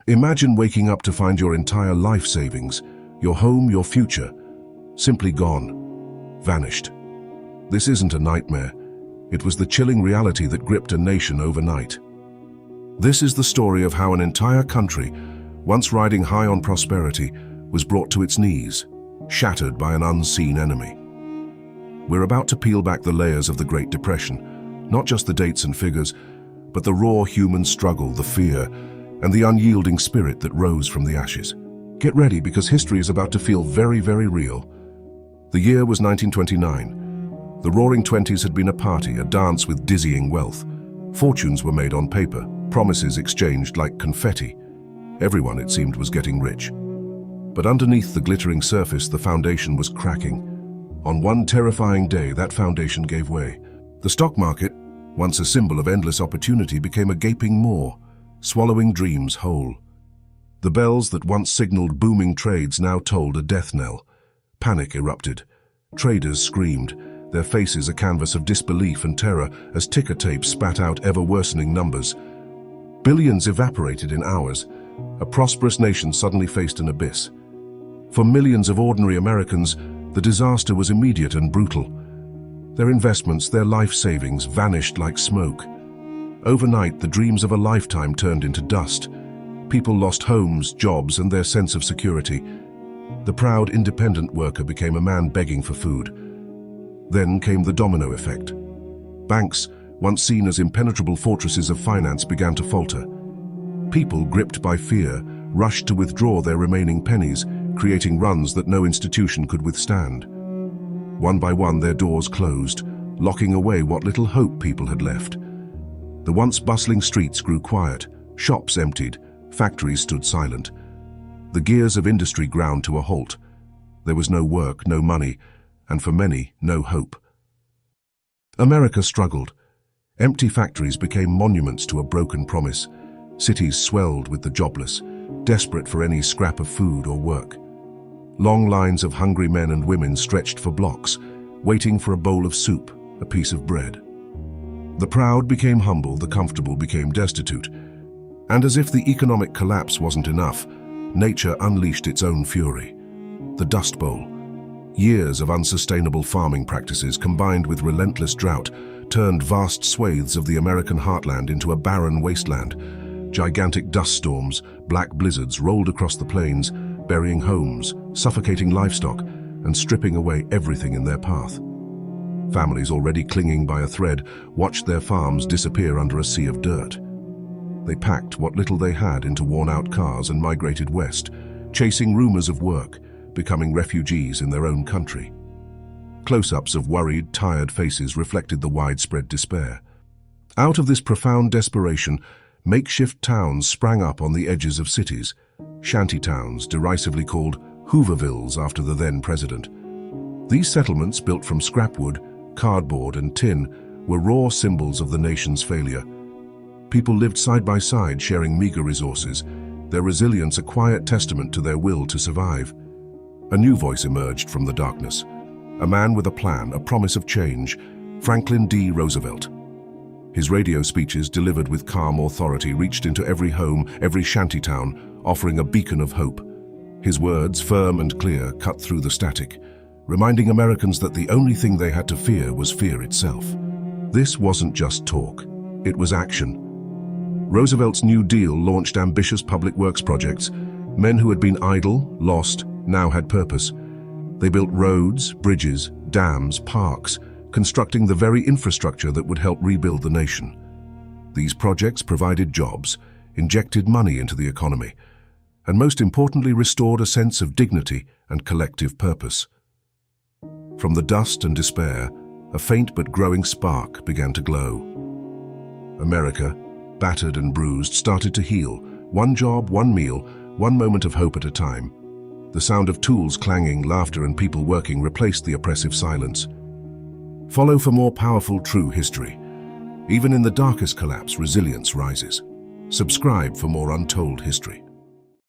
Imagine waking up to find your entire life savings, your home, your future, simply gone, vanished. This isn't a nightmare. It was the chilling reality that gripped a nation overnight. This is the story of how an entire country, once riding high on prosperity, was brought to its knees, shattered by an unseen enemy. We're about to peel back the layers of the Great Depression, not just the dates and figures, but the raw human struggle, the fear, and the unyielding spirit that rose from the ashes. Get ready, because history is about to feel very, very real. The year was 1929. The Roaring Twenties had been a party, a dance with dizzying wealth. Fortunes were made on paper, promises exchanged like confetti. Everyone, it seemed, was getting rich. But underneath the glittering surface, the foundation was cracking. On one terrifying day, that foundation gave way. The stock market, once a symbol of endless opportunity, became a gaping maw, swallowing dreams whole. The bells that once signaled booming trades now tolled a death knell. Panic erupted. Traders screamed, their faces a canvas of disbelief and terror as ticker tape spat out ever-worsening numbers. Billions evaporated in hours. A prosperous nation suddenly faced an abyss. For millions of ordinary Americans, the disaster was immediate and brutal. Their investments, their life savings, vanished like smoke. Overnight, the dreams of a lifetime turned into dust. People lost homes, jobs, and their sense of security. The proud independent worker became a man begging for food. Then came the domino effect. Banks, once seen as impenetrable fortresses of finance, began to falter. People, gripped by fear, rushed to withdraw their remaining pennies, creating runs that no institution could withstand. One by one, their doors closed, locking away what little hope people had left. The once bustling streets grew quiet, shops emptied, factories stood silent. The gears of industry ground to a halt. There was no work, no money, and for many, no hope. America struggled. Empty factories became monuments to a broken promise. Cities swelled with the jobless, desperate for any scrap of food or work. Long lines of hungry men and women stretched for blocks, waiting for a bowl of soup, a piece of bread. The proud became humble, the comfortable became destitute. And as if the economic collapse wasn't enough, nature unleashed its own fury. The Dust Bowl. Years of unsustainable farming practices combined with relentless drought turned vast swathes of the American heartland into a barren wasteland. Gigantic dust storms, black blizzards rolled across the plains, burying homes, suffocating livestock, and stripping away everything in their path. Families already clinging by a thread watched their farms disappear under a sea of dirt. They packed what little they had into worn-out cars and migrated west, chasing rumors of work, becoming refugees in their own country. Close-ups of worried, tired faces reflected the widespread despair. Out of this profound desperation, makeshift towns sprang up on the edges of cities, shanty towns derisively called Hoovervilles after the then president. These settlements, built from scrapwood, cardboard, and tin, were raw symbols of the nation's failure. People lived side by side, sharing meager resources, their resilience a quiet testament to their will to survive. A new voice emerged from the darkness. A man with a plan, a promise of change, Franklin D. Roosevelt. His radio speeches, delivered with calm authority, reached into every home, every shantytown, offering a beacon of hope. His words, firm and clear, cut through the static, reminding Americans that the only thing they had to fear was fear itself. This wasn't just talk, it was action. Roosevelt's New Deal launched ambitious public works projects. Men who had been idle, lost, now had purpose. They built roads, bridges, dams, parks, constructing the very infrastructure that would help rebuild the nation. These projects provided jobs, injected money into the economy, and most importantly restored a sense of dignity and collective purpose. From the dust and despair, a faint but growing spark began to glow. America, battered and bruised, started to heal, one job, one meal, one moment of hope at a time. The sound of tools clanging, laughter, and people working replaced the oppressive silence. Follow for more powerful, true history. Even in the darkest collapse, resilience rises. Subscribe for more untold history.